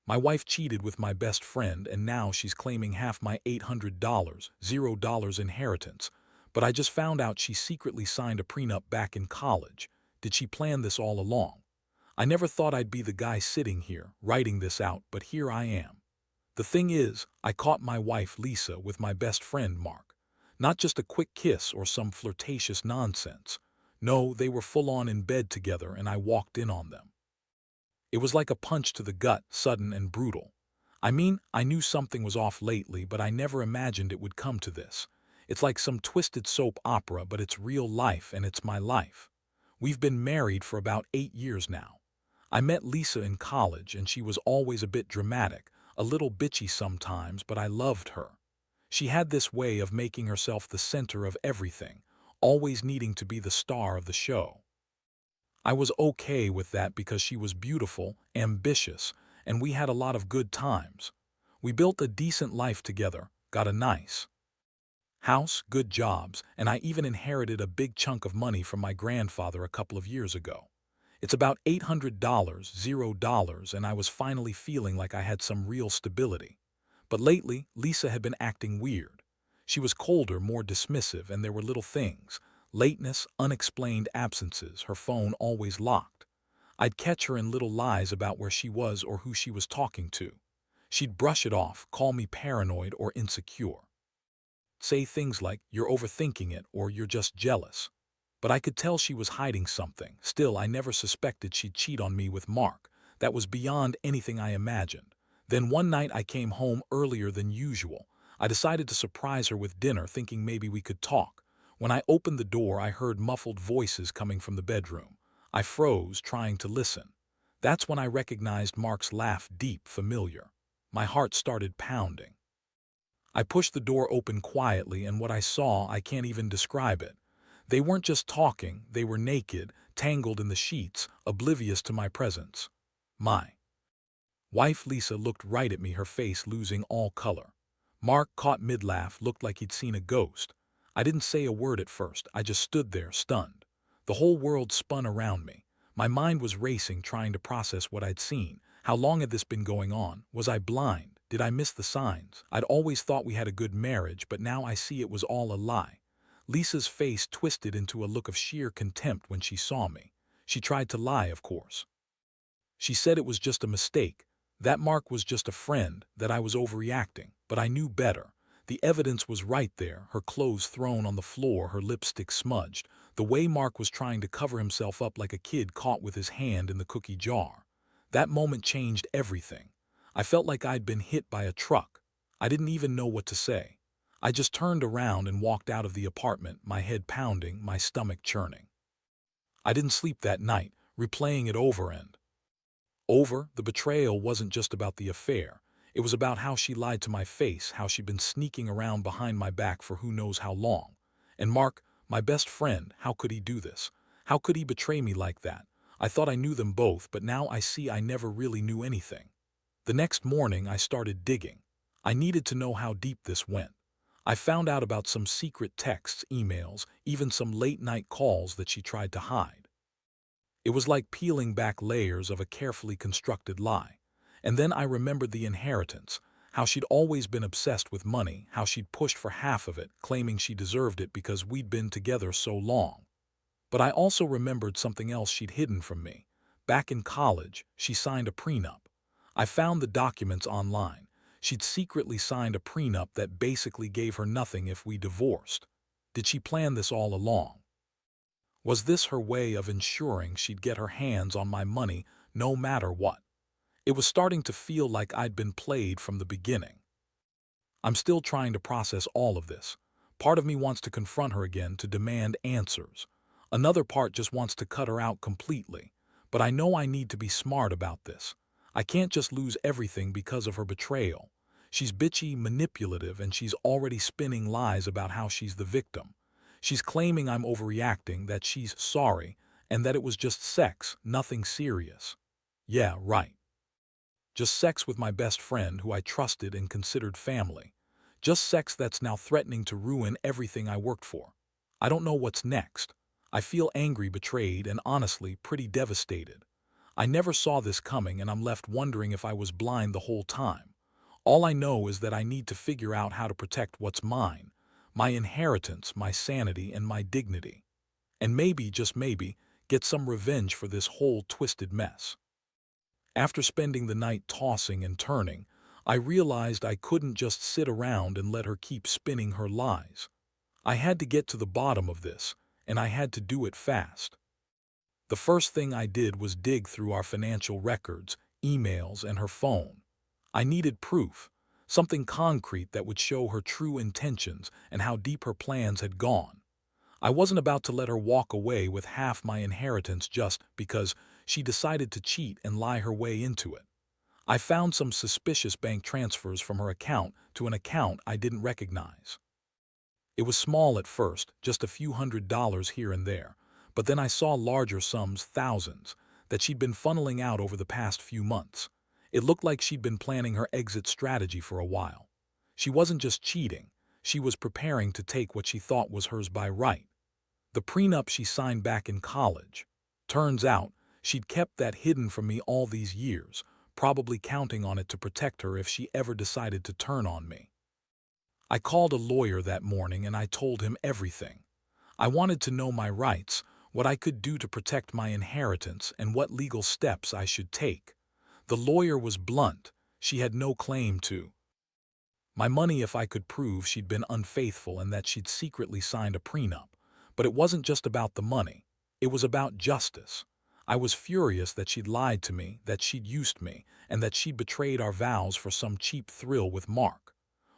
My wife cheated with my best friend and now she's claiming half my $800, $0 inheritance. But I just found out she secretly signed a prenup back in college. Did she plan this all along? I never thought I'd be the guy sitting here, writing this out, but here I am. The thing is, I caught my wife Lisa with my best friend Mark. Not just a quick kiss or some flirtatious nonsense. No, they were full on in bed together and I walked in on them. It was like a punch to the gut, sudden and brutal. I mean, I knew something was off lately, but I never imagined it would come to this. It's like some twisted soap opera, but it's real life and it's my life. We've been married for about 8 years now. I met Lisa in college and she was always a bit dramatic, a little bitchy sometimes, but I loved her. She had this way of making herself the center of everything, always needing to be the star of the show. I was okay with that because she was beautiful, ambitious, and we had a lot of good times. We built a decent life together, got a nice house, good jobs, and I even inherited a big chunk of money from my grandfather a couple of years ago. It's about $800, $0, and I was finally feeling like I had some real stability. But lately, Lisa had been acting weird. She was colder, more dismissive, and there were little things. Lateness, unexplained absences, her phone always locked. I'd catch her in little lies about where she was or who she was talking to. She'd brush it off, call me paranoid or insecure. Say things like, "You're overthinking it," or "You're just jealous." But I could tell she was hiding something. Still, I never suspected she'd cheat on me with Mark. That was beyond anything I imagined. Then one night I came home earlier than usual. I decided to surprise her with dinner, thinking maybe we could talk. When I opened the door, I heard muffled voices coming from the bedroom. I froze, trying to listen. That's when I recognized Mark's laugh, deep, familiar. My heart started pounding. I pushed the door open quietly, and what I saw, I can't even describe it. They weren't just talking, they were naked, tangled in the sheets, oblivious to my presence. My wife Lisa looked right at me, her face losing all color. Mark, caught mid-laugh, looked like he'd seen a ghost. I didn't say a word at first, I just stood there, stunned. The whole world spun around me. My mind was racing, trying to process what I'd seen. How long had this been going on? Was I blind? Did I miss the signs? I'd always thought we had a good marriage, but now I see it was all a lie. Lisa's face twisted into a look of sheer contempt when she saw me. She tried to lie, of course. She said it was just a mistake, that Mark was just a friend, that I was overreacting, but I knew better. The evidence was right there, her clothes thrown on the floor, her lipstick smudged, the way Mark was trying to cover himself up like a kid caught with his hand in the cookie jar. That moment changed everything. I felt like I'd been hit by a truck. I didn't even know what to say. I just turned around and walked out of the apartment, my head pounding, my stomach churning. I didn't sleep that night, replaying it over and over. The betrayal wasn't just about the affair. It was about how she lied to my face, how she'd been sneaking around behind my back for who knows how long. And Mark, my best friend, how could he do this? How could he betray me like that? I thought I knew them both, but now I see I never really knew anything. The next morning, I started digging. I needed to know how deep this went. I found out about some secret texts, emails, even some late-night calls that she tried to hide. It was like peeling back layers of a carefully constructed lie. And then I remembered the inheritance, how she'd always been obsessed with money, how she'd pushed for half of it, claiming she deserved it because we'd been together so long. But I also remembered something else she'd hidden from me. Back in college, she signed a prenup. I found the documents online. She'd secretly signed a prenup that basically gave her nothing if we divorced. Did she plan this all along? Was this her way of ensuring she'd get her hands on my money no matter what? It was starting to feel like I'd been played from the beginning. I'm still trying to process all of this. Part of me wants to confront her again, to demand answers. Another part just wants to cut her out completely. But I know I need to be smart about this. I can't just lose everything because of her betrayal. She's bitchy, manipulative, and she's already spinning lies about how she's the victim. She's claiming I'm overreacting, that she's sorry, and that it was just sex, nothing serious. Yeah, right. Just sex with my best friend who I trusted and considered family. Just sex that's now threatening to ruin everything I worked for. I don't know what's next. I feel angry, betrayed, and honestly pretty devastated. I never saw this coming and I'm left wondering if I was blind the whole time. All I know is that I need to figure out how to protect what's mine, my inheritance, my sanity, and my dignity. And maybe, just maybe, get some revenge for this whole twisted mess. After spending the night tossing and turning, I realized I couldn't just sit around and let her keep spinning her lies. I had to get to the bottom of this, and I had to do it fast. The first thing I did was dig through our financial records, emails, and her phone. I needed proof, something concrete that would show her true intentions and how deep her plans had gone. I wasn't about to let her walk away with half my inheritance just because she decided to cheat and lie her way into it. I found some suspicious bank transfers from her account to an account I didn't recognize. It was small at first, just a few $100s here and there, but then I saw larger sums, thousands, that she'd been funneling out over the past few months. It looked like she'd been planning her exit strategy for a while. She wasn't just cheating, she was preparing to take what she thought was hers by right. The prenup she signed back in college. Turns out, she'd kept that hidden from me all these years, probably counting on it to protect her if she ever decided to turn on me. I called a lawyer that morning and I told him everything. I wanted to know my rights, what I could do to protect my inheritance, and what legal steps I should take. The lawyer was blunt. She had no claim to my money if I could prove she'd been unfaithful and that she'd secretly signed a prenup. But it wasn't just about the money. It was about justice. I was furious that she'd lied to me, that she'd used me, and that she'd betrayed our vows for some cheap thrill with Mark.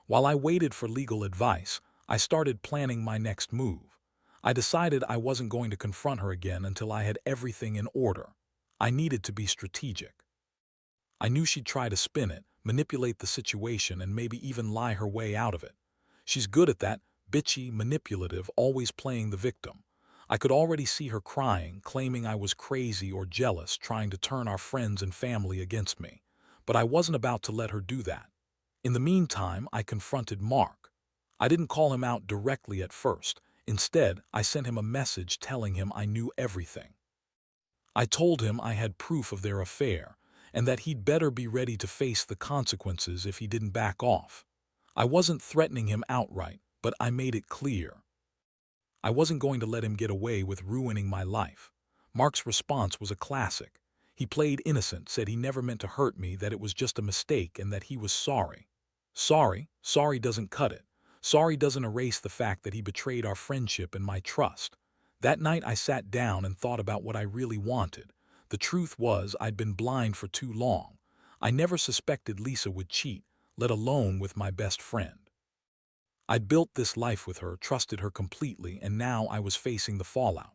While I waited for legal advice, I started planning my next move. I decided I wasn't going to confront her again until I had everything in order. I needed to be strategic. I knew she'd try to spin it, manipulate the situation, and maybe even lie her way out of it. She's good at that, bitchy, manipulative, always playing the victim. I could already see her crying, claiming I was crazy or jealous, trying to turn our friends and family against me. But I wasn't about to let her do that. In the meantime, I confronted Mark. I didn't call him out directly at first. Instead, I sent him a message telling him I knew everything. I told him I had proof of their affair, and that he'd better be ready to face the consequences if he didn't back off. I wasn't threatening him outright, but I made it clear. I wasn't going to let him get away with ruining my life. Mark's response was a classic. He played innocent, said he never meant to hurt me, that it was just a mistake, and that he was sorry. Sorry doesn't cut it. Sorry doesn't erase the fact that he betrayed our friendship and my trust. That night I sat down and thought about what I really wanted. The truth was I'd been blind for too long. I never suspected Lisa would cheat, let alone with my best friend. I'd built this life with her, trusted her completely, and now I was facing the fallout.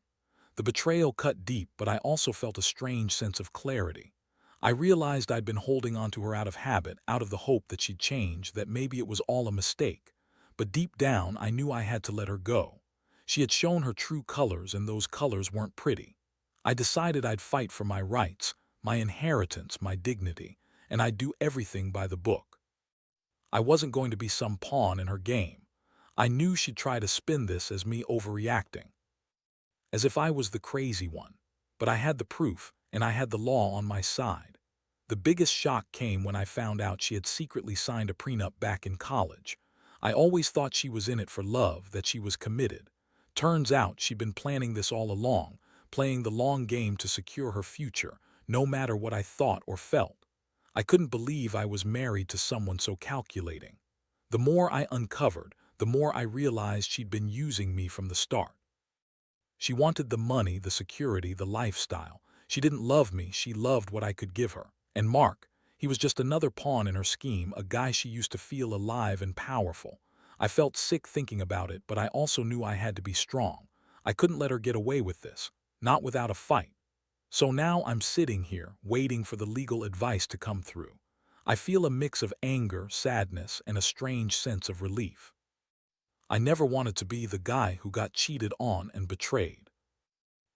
The betrayal cut deep, but I also felt a strange sense of clarity. I realized I'd been holding on to her out of habit, out of the hope that she'd change, that maybe it was all a mistake. But deep down, I knew I had to let her go. She had shown her true colors, and those colors weren't pretty. I decided I'd fight for my rights, my inheritance, my dignity, and I'd do everything by the book. I wasn't going to be some pawn in her game. I knew she'd try to spin this as me overreacting, as if I was the crazy one. But I had the proof, and I had the law on my side. The biggest shock came when I found out she had secretly signed a prenup back in college. I always thought she was in it for love, that she was committed. Turns out she'd been planning this all along, playing the long game to secure her future, no matter what I thought or felt. I couldn't believe I was married to someone so calculating. The more I uncovered, the more I realized she'd been using me from the start. She wanted the money, the security, the lifestyle. She didn't love me, she loved what I could give her. And Mark, he was just another pawn in her scheme, a guy she used to feel alive and powerful. I felt sick thinking about it, but I also knew I had to be strong. I couldn't let her get away with this, not without a fight. So now I'm sitting here, waiting for the legal advice to come through. I feel a mix of anger, sadness, and a strange sense of relief. I never wanted to be the guy who got cheated on and betrayed.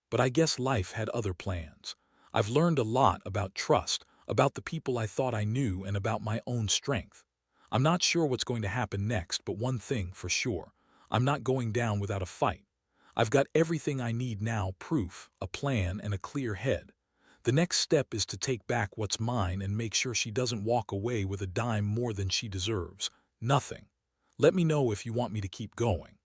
But I guess life had other plans. I've learned a lot about trust, about the people I thought I knew, and about my own strength. I'm not sure what's going to happen next, but one thing for sure, I'm not going down without a fight. I've got everything I need now, proof, a plan, and a clear head. The next step is to take back what's mine and make sure she doesn't walk away with a dime more than she deserves. Nothing. Let me know if you want me to keep going.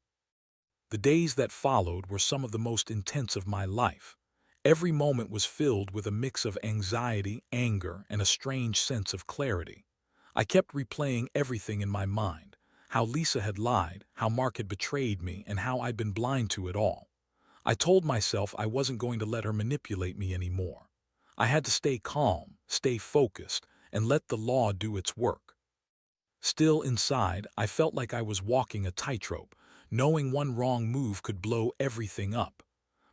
The days that followed were some of the most intense of my life. Every moment was filled with a mix of anxiety, anger, and a strange sense of clarity. I kept replaying everything in my mind: how Lisa had lied, how Mark had betrayed me, and how I'd been blind to it all. I told myself I wasn't going to let her manipulate me anymore. I had to stay calm, stay focused, and let the law do its work. Still inside, I felt like I was walking a tightrope, knowing one wrong move could blow everything up.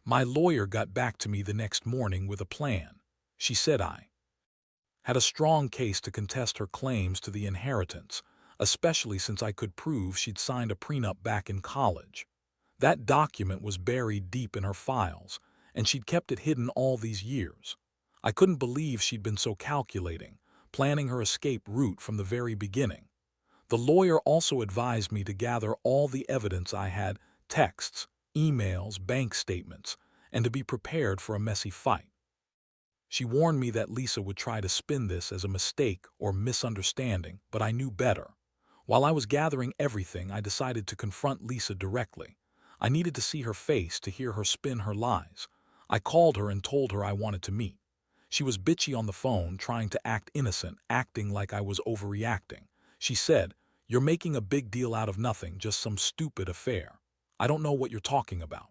My lawyer got back to me the next morning with a plan. She said I had a strong case to contest her claims to the inheritance, especially since I could prove she'd signed a prenup back in college. That document was buried deep in her files, and she'd kept it hidden all these years. I couldn't believe she'd been so calculating, planning her escape route from the very beginning. The lawyer also advised me to gather all the evidence I had: texts, emails, bank statements, and to be prepared for a messy fight. She warned me that Lisa would try to spin this as a mistake or misunderstanding, but I knew better. While I was gathering everything, I decided to confront Lisa directly. I needed to see her face to hear her spin her lies. I called her and told her I wanted to meet. She was bitchy on the phone, trying to act innocent, acting like I was overreacting. She said, "You're making a big deal out of nothing, just some stupid affair. I don't know what you're talking about."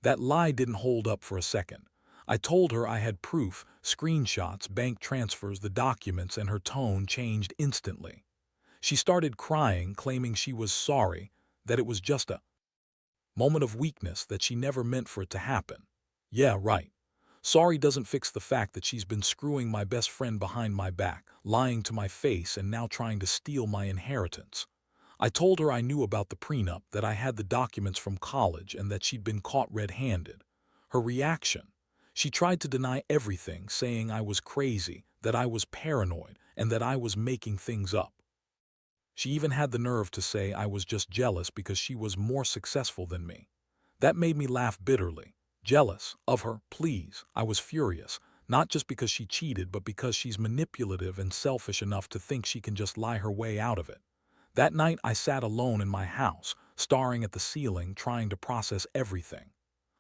That lie didn't hold up for a second. I told her I had proof: screenshots, bank transfers, the documents, and her tone changed instantly. She started crying, claiming she was sorry, that it was just a moment of weakness, that she never meant for it to happen. Yeah, right. Sorry doesn't fix the fact that she's been screwing my best friend behind my back, lying to my face, and now trying to steal my inheritance. I told her I knew about the prenup, that I had the documents from college, and that she'd been caught red-handed. Her reaction: she tried to deny everything, saying I was crazy, that I was paranoid, and that I was making things up. She even had the nerve to say I was just jealous because she was more successful than me. That made me laugh bitterly. Jealous of her? Please. I was furious, not just because she cheated, but because she's manipulative and selfish enough to think she can just lie her way out of it. That night I sat alone in my house, staring at the ceiling, trying to process everything.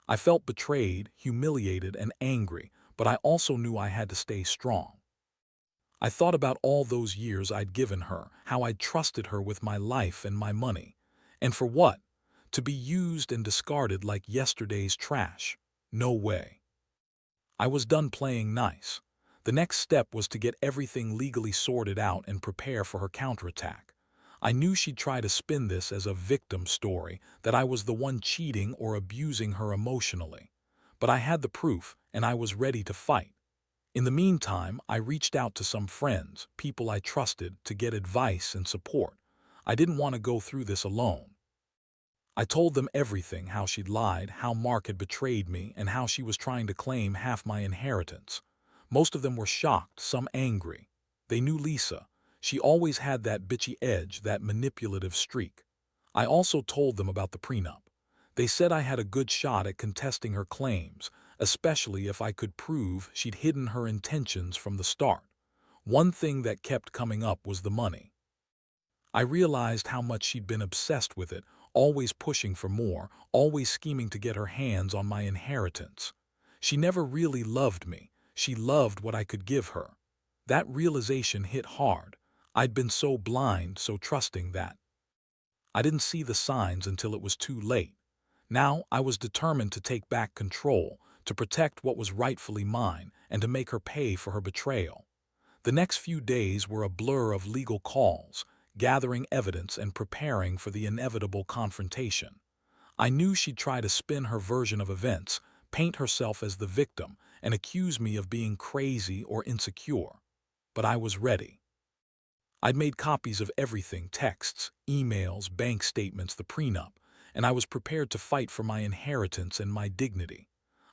I felt betrayed, humiliated, and angry, but I also knew I had to stay strong. I thought about all those years I'd given her, how I'd trusted her with my life and my money. And for what? To be used and discarded like yesterday's trash? No way. I was done playing nice. The next step was to get everything legally sorted out and prepare for her counterattack. I knew she'd try to spin this as a victim story, that I was the one cheating or abusing her emotionally. But I had the proof, and I was ready to fight. In the meantime, I reached out to some friends, people I trusted, to get advice and support. I didn't want to go through this alone. I told them everything: how she'd lied, how Mark had betrayed me, and how she was trying to claim half my inheritance. Most of them were shocked, some angry. They knew Lisa. She always had that bitchy edge, that manipulative streak. I also told them about the prenup. They said I had a good shot at contesting her claims, especially if I could prove she'd hidden her intentions from the start. One thing that kept coming up was the money. I realized how much she'd been obsessed with it, always pushing for more, always scheming to get her hands on my inheritance. She never really loved me. She loved what I could give her. That realization hit hard. I'd been so blind, so trusting, that I didn't see the signs until it was too late. Now I was determined to take back control, to protect what was rightfully mine, and to make her pay for her betrayal. The next few days were a blur of legal calls, gathering evidence, and preparing for the inevitable confrontation. I knew she'd try to spin her version of events, paint herself as the victim, and accuse me of being crazy or insecure. But I was ready. I'd made copies of everything: texts, emails, bank statements, the prenup, and I was prepared to fight for my inheritance and my dignity.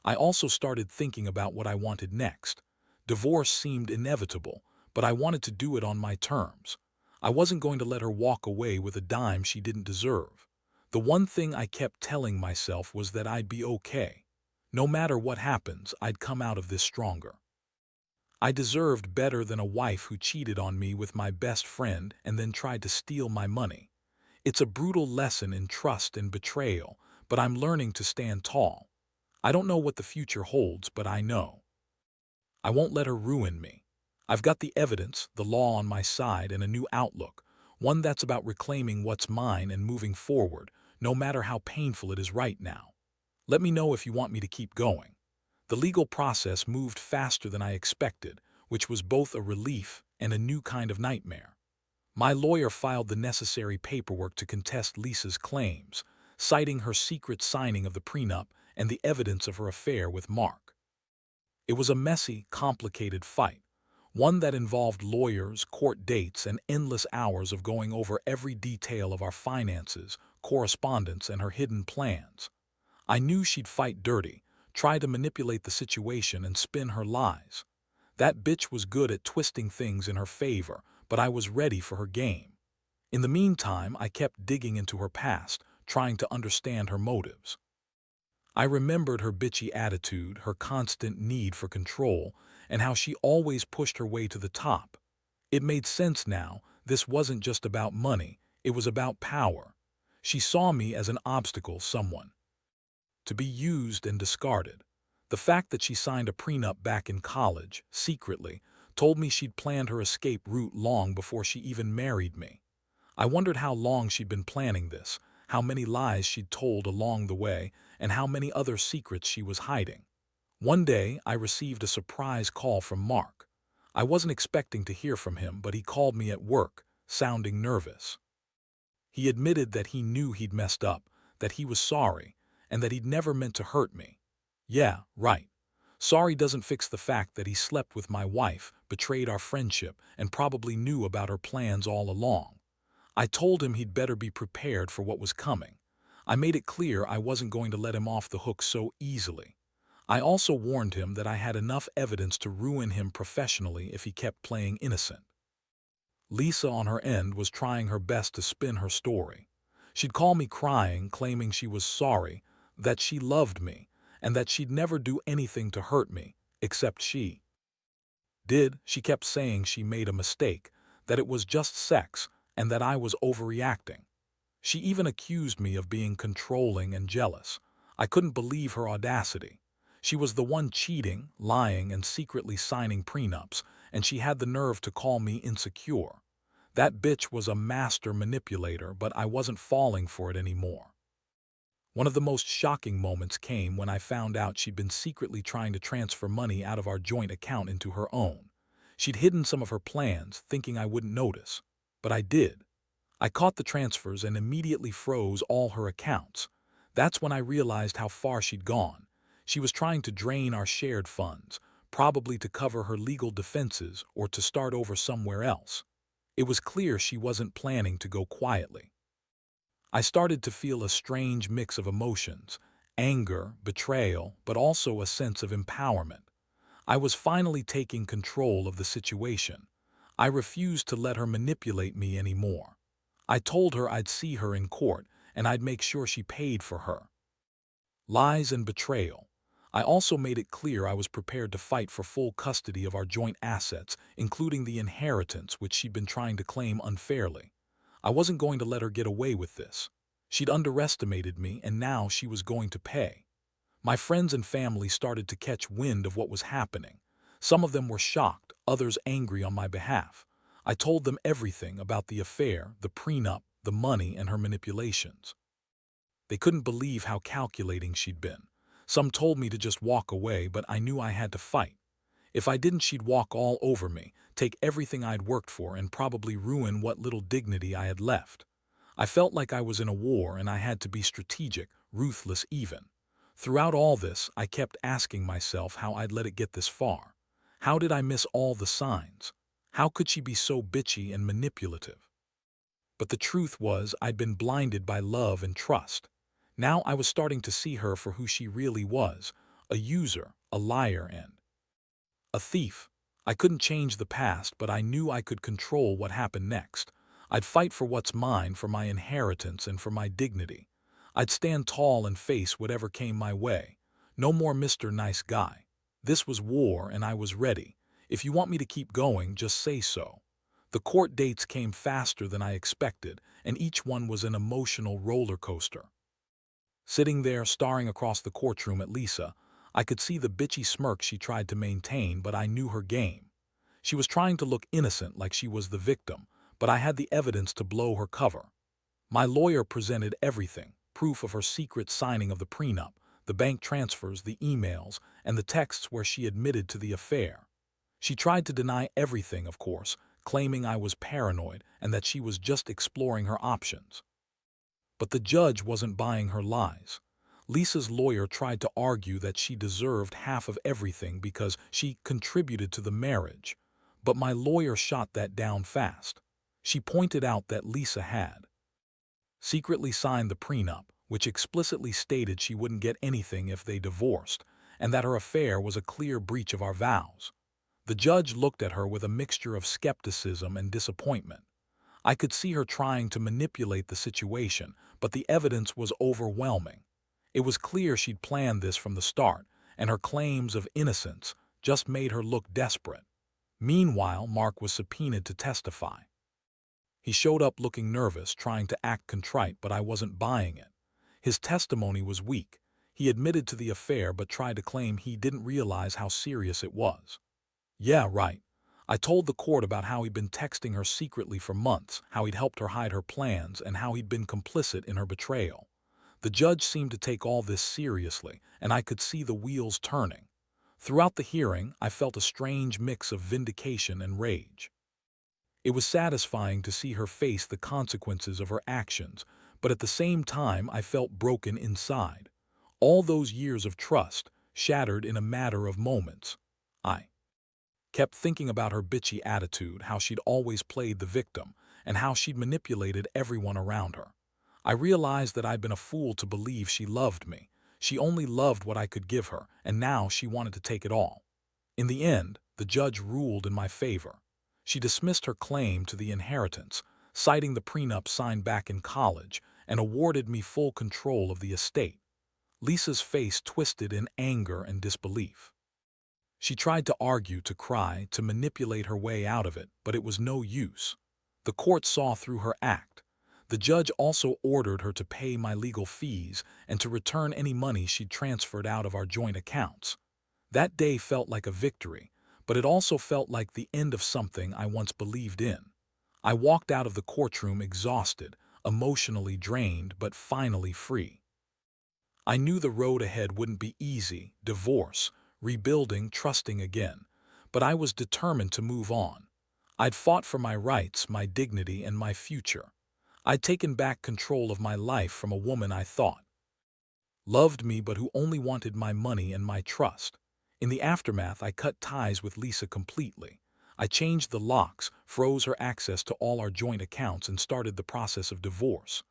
I also started thinking about what I wanted next. Divorce seemed inevitable, but I wanted to do it on my terms. I wasn't going to let her walk away with a dime she didn't deserve. The one thing I kept telling myself was that I'd be okay. No matter what happens, I'd come out of this stronger. I deserved better than a wife who cheated on me with my best friend and then tried to steal my money. It's a brutal lesson in trust and betrayal, but I'm learning to stand tall. I don't know what the future holds, but I know I won't let her ruin me. I've got the evidence, the law on my side, and a new outlook, one that's about reclaiming what's mine and moving forward, no matter how painful it is right now. Let me know if you want me to keep going. The legal process moved faster than I expected, which was both a relief and a new kind of nightmare. My lawyer filed the necessary paperwork to contest Lisa's claims, citing her secret signing of the prenup and the evidence of her affair with Mark. It was a messy, complicated fight, one that involved lawyers, court dates, and endless hours of going over every detail of our finances, correspondence, and her hidden plans. I knew she'd fight dirty, try to manipulate the situation and spin her lies. That bitch was good at twisting things in her favor, but I was ready for her game. In the meantime, I kept digging into her past, trying to understand her motives. I remembered her bitchy attitude, her constant need for control, and how she always pushed her way to the top. It made sense now. This wasn't just about money, it was about power. She saw me as an obstacle, someone to be used and discarded. The fact that she signed a prenup back in college, secretly, told me she'd planned her escape route long before she even married me. I wondered how long she'd been planning this, how many lies she'd told along the way, and how many other secrets she was hiding. One day, I received a surprise call from Mark. I wasn't expecting to hear from him, but he called me at work, sounding nervous. He admitted that he knew he'd messed up, that he was sorry, and that he'd never meant to hurt me. Yeah, right. Sorry doesn't fix the fact that he slept with my wife, betrayed our friendship, and probably knew about her plans all along. I told him he'd better be prepared for what was coming. I made it clear I wasn't going to let him off the hook so easily. I also warned him that I had enough evidence to ruin him professionally if he kept playing innocent. Lisa, on her end, was trying her best to spin her story. She'd call me crying, claiming she was sorry, that she loved me, and that she'd never do anything to hurt me, except she did. She kept saying she made a mistake, that it was just sex, and that I was overreacting. She even accused me of being controlling and jealous. I couldn't believe her audacity. She was the one cheating, lying, and secretly signing prenups, and she had the nerve to call me insecure. That bitch was a master manipulator, but I wasn't falling for it anymore. One of the most shocking moments came when I found out she'd been secretly trying to transfer money out of our joint account into her own. She'd hidden some of her plans, thinking I wouldn't notice. But I did. I caught the transfers and immediately froze all her accounts. That's when I realized how far she'd gone. She was trying to drain our shared funds, probably to cover her legal defenses or to start over somewhere else. It was clear she wasn't planning to go quietly. I started to feel a strange mix of emotions, anger, betrayal, but also a sense of empowerment. I was finally taking control of the situation. I refused to let her manipulate me anymore. I told her I'd see her in court, and I'd make sure she paid for her lies and betrayal. I also made it clear I was prepared to fight for full custody of our joint assets, including the inheritance which she'd been trying to claim unfairly. I wasn't going to let her get away with this. She'd underestimated me, and now she was going to pay. My friends and family started to catch wind of what was happening. Some of them were shocked, others angry on my behalf. I told them everything about the affair, the prenup, the money, and her manipulations. They couldn't believe how calculating she'd been. Some told me to just walk away, but I knew I had to fight. If I didn't, she'd walk all over me, take everything I'd worked for, and probably ruin what little dignity I had left. I felt like I was in a war, and I had to be strategic, ruthless even. Throughout all this, I kept asking myself how I'd let it get this far. How did I miss all the signs? How could she be so bitchy and manipulative? But the truth was, I'd been blinded by love and trust. Now I was starting to see her for who she really was, a user, a liar, and a thief. I couldn't change the past, but I knew I could control what happened next. I'd fight for what's mine, for my inheritance, and for my dignity. I'd stand tall and face whatever came my way. No more Mr. Nice Guy. This was war and I was ready. If you want me to keep going, just say so. The court dates came faster than I expected, and each one was an emotional roller coaster. Sitting there, staring across the courtroom at Lisa, I could see the bitchy smirk she tried to maintain, but I knew her game. She was trying to look innocent like she was the victim, but I had the evidence to blow her cover. My lawyer presented everything: proof of her secret signing of the prenup, the bank transfers, the emails, and the texts where she admitted to the affair. She tried to deny everything, of course, claiming I was paranoid and that she was just exploring her options. But the judge wasn't buying her lies. Lisa's lawyer tried to argue that she deserved half of everything because she contributed to the marriage, but my lawyer shot that down fast. She pointed out that Lisa had secretly signed the prenup, which explicitly stated she wouldn't get anything if they divorced, and that her affair was a clear breach of our vows. The judge looked at her with a mixture of skepticism and disappointment. I could see her trying to manipulate the situation, but the evidence was overwhelming. It was clear she'd planned this from the start, and her claims of innocence just made her look desperate. Meanwhile, Mark was subpoenaed to testify. He showed up looking nervous, trying to act contrite, but I wasn't buying it. His testimony was weak. He admitted to the affair but tried to claim he didn't realize how serious it was. Yeah, right. I told the court about how he'd been texting her secretly for months, how he'd helped her hide her plans, and how he'd been complicit in her betrayal. The judge seemed to take all this seriously, and I could see the wheels turning. Throughout the hearing, I felt a strange mix of vindication and rage. It was satisfying to see her face the consequences of her actions, but at the same time I felt broken inside. All those years of trust shattered in a matter of moments. I kept thinking about her bitchy attitude, how she'd always played the victim, and how she'd manipulated everyone around her. I realized that I'd been a fool to believe she loved me. She only loved what I could give her, and now she wanted to take it all. In the end, the judge ruled in my favor. She dismissed her claim to the inheritance, citing the prenup signed back in college, and awarded me full control of the estate. Lisa's face twisted in anger and disbelief. She tried to argue, to cry, to manipulate her way out of it, but it was no use. The court saw through her act. The judge also ordered her to pay my legal fees and to return any money she'd transferred out of our joint accounts. That day felt like a victory, but it also felt like the end of something I once believed in. I walked out of the courtroom exhausted, emotionally drained, but finally free. I knew the road ahead wouldn't be easy: divorce, rebuilding, trusting again. But I was determined to move on. I'd fought for my rights, my dignity, and my future. I'd taken back control of my life from a woman I thought loved me but who only wanted my money and my trust. In the aftermath, I cut ties with Lisa completely. I changed the locks, froze her access to all our joint accounts, and started the process of divorce.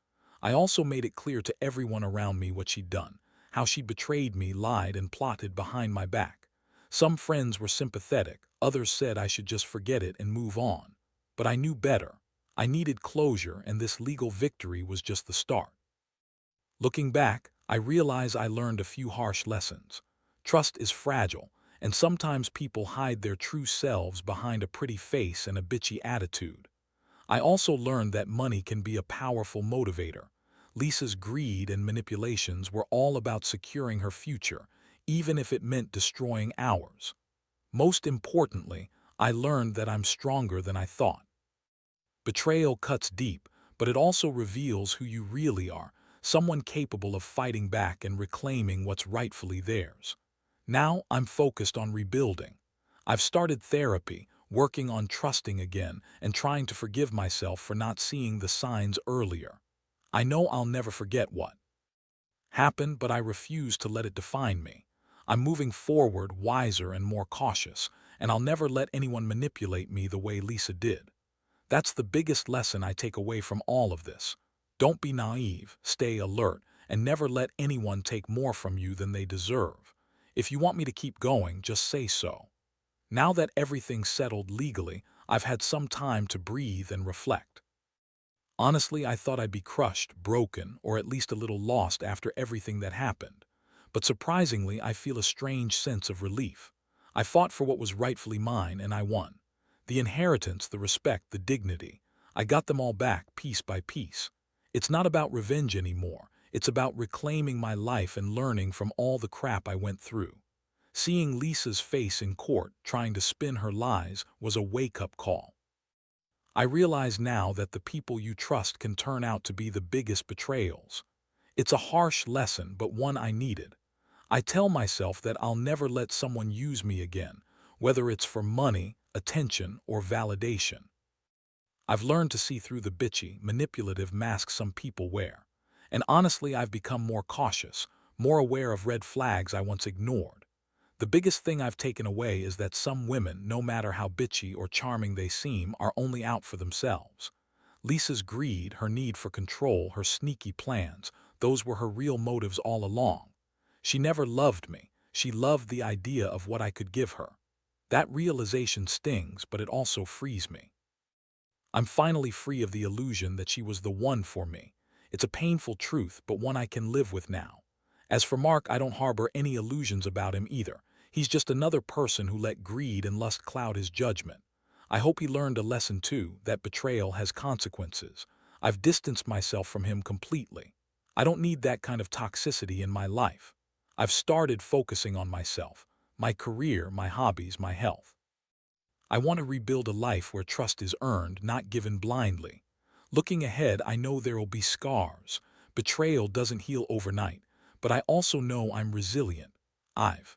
I also made it clear to everyone around me what she'd done, how she betrayed me, lied, and plotted behind my back. Some friends were sympathetic, others said I should just forget it and move on. But I knew better. I needed closure, and this legal victory was just the start. Looking back, I realize I learned a few harsh lessons. Trust is fragile, and sometimes people hide their true selves behind a pretty face and a bitchy attitude. I also learned that money can be a powerful motivator. Lisa's greed and manipulations were all about securing her future, even if it meant destroying ours. Most importantly, I learned that I'm stronger than I thought. Betrayal cuts deep, but it also reveals who you really are, someone capable of fighting back and reclaiming what's rightfully theirs. Now I'm focused on rebuilding. I've started therapy, working on trusting again, and trying to forgive myself for not seeing the signs earlier. I know I'll never forget what happened, but I refuse to let it define me. I'm moving forward, wiser and more cautious, and I'll never let anyone manipulate me the way Lisa did. That's the biggest lesson I take away from all of this. Don't be naive, stay alert, and never let anyone take more from you than they deserve. If you want me to keep going, just say so. Now that everything's settled legally, I've had some time to breathe and reflect. Honestly, I thought I'd be crushed, broken, or at least a little lost after everything that happened. But surprisingly, I feel a strange sense of relief. I fought for what was rightfully mine and I won. The inheritance, the respect, the dignity. I got them all back piece by piece. It's not about revenge anymore. It's about reclaiming my life and learning from all the crap I went through. Seeing Lisa's face in court, trying to spin her lies, was a wake-up call. I realize now that the people you trust can turn out to be the biggest betrayals. It's a harsh lesson, but one I needed. I tell myself that I'll never let someone use me again, whether it's for money, attention, or validation. I've learned to see through the bitchy, manipulative mask some people wear. And honestly, I've become more cautious, more aware of red flags I once ignored. The biggest thing I've taken away is that some women, no matter how bitchy or charming they seem, are only out for themselves. Lisa's greed, her need for control, her sneaky plans, those were her real motives all along. She never loved me. She loved the idea of what I could give her. That realization stings, but it also frees me. I'm finally free of the illusion that she was the one for me. It's a painful truth, but one I can live with now. As for Mark, I don't harbor any illusions about him either. He's just another person who let greed and lust cloud his judgment. I hope he learned a lesson too, that betrayal has consequences. I've distanced myself from him completely. I don't need that kind of toxicity in my life. I've started focusing on myself, my career, my hobbies, my health. I want to rebuild a life where trust is earned, not given blindly. Looking ahead, I know there will be scars. Betrayal doesn't heal overnight, but I also know I'm resilient. I've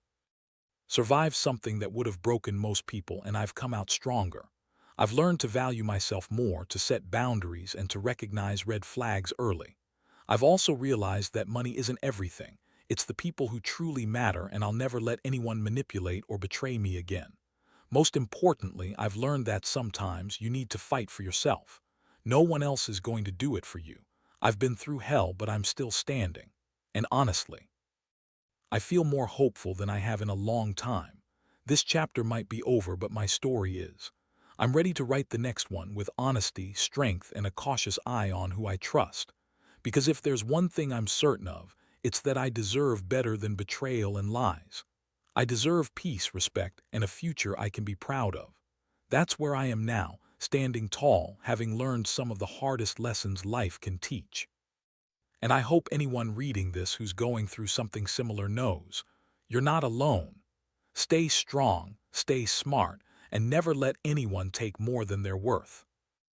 survived something that would have broken most people, and I've come out stronger. I've learned to value myself more, to set boundaries, and to recognize red flags early. I've also realized that money isn't everything. It's the people who truly matter, and I'll never let anyone manipulate or betray me again. Most importantly, I've learned that sometimes you need to fight for yourself. No one else is going to do it for you. I've been through hell, but I'm still standing. And honestly, I feel more hopeful than I have in a long time. This chapter might be over, but my story is. I'm ready to write the next one with honesty, strength, and a cautious eye on who I trust. Because if there's one thing I'm certain of, it's that I deserve better than betrayal and lies. I deserve peace, respect, and a future I can be proud of. That's where I am now, standing tall, having learned some of the hardest lessons life can teach. And I hope anyone reading this who's going through something similar knows, you're not alone. Stay strong, stay smart, and never let anyone take more than they're worth.